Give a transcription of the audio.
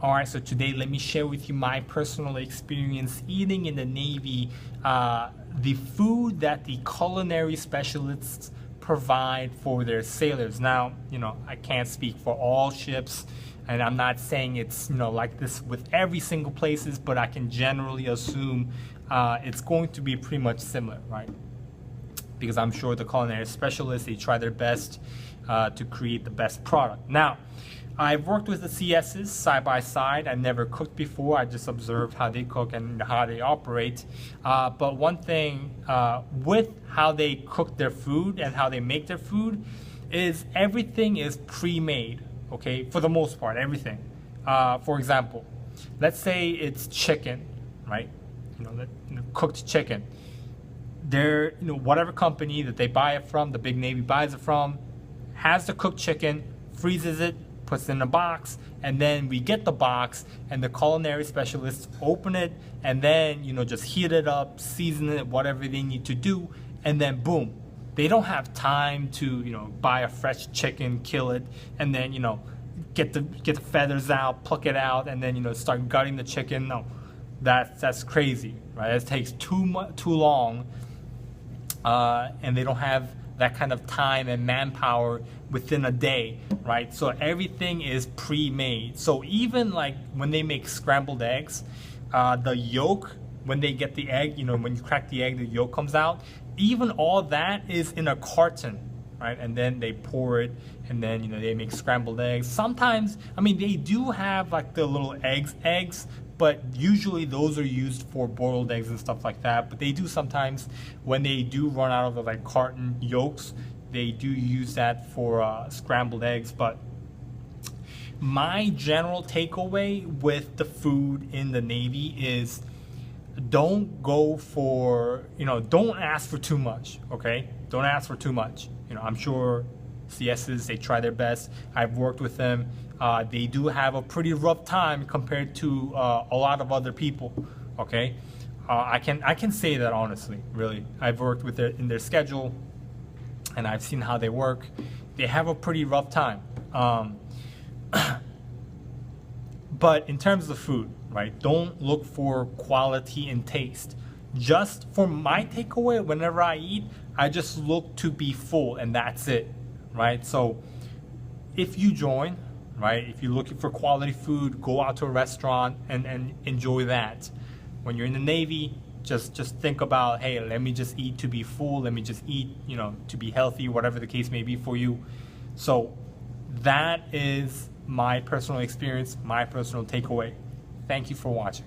Alright, so today let me share with you my personal experience eating in the Navy, the food that the culinary specialists provide for their sailors. Now, I can't speak for all ships, and I'm not saying it's, like this with every single places, but I can generally assume it's going to be pretty much similar, right? Because I'm sure the culinary specialists, they try their best to create the best product. Now, I've worked with the CSs side by side. I've never cooked before. I just observed how they cook and how they operate. But one thing with how they cook their food and how they make their food is everything is pre-made, okay? For the most part, everything. For example, let's say it's chicken, right? Cooked chicken. They're, whatever company that they buy it from, the big Navy buys it from, has the cooked chicken, freezes it, puts it in a box, and then we get the box and the culinary specialists open it and then just heat it up, season it, whatever they need to do, and then boom. They don't have time to buy a fresh chicken, kill it, and then get the feathers out, pluck it out, and then start gutting the chicken. No, that's crazy, right? It takes too long, and they don't have that kind of time and manpower within a day, right? So everything is pre-made. So even like when they make scrambled eggs, the yolk, when they get the egg, when you crack the egg, the yolk comes out. Even all that is in a carton, right? And then they pour it, and then they make scrambled eggs. Sometimes, they do have like the little eggs, but usually those are used for boiled eggs and stuff like that. But they do sometimes, when they do run out of the like carton yolks, they do use that for scrambled eggs. But my general takeaway with the food in the Navy is don't go for, don't ask for too much, okay? Don't ask for too much. I'm sure CSs, they try their best. I've worked with them. They do have a pretty rough time compared to a lot of other people, okay? I can say that honestly, really. I've worked with in their schedule, and I've seen how they work. They have a pretty rough time. But in terms of food, right, don't look for quality and taste. Just for my takeaway, whenever I eat, I just look to be full, and that's it, right? So if you join, right, if you're looking for quality food, go out to a restaurant and enjoy that. When you're in the Navy, just think about, hey, let me just eat to be full, let me just eat, to be healthy, whatever the case may be for you. So that is my personal experience, my personal takeaway. Thank you for watching.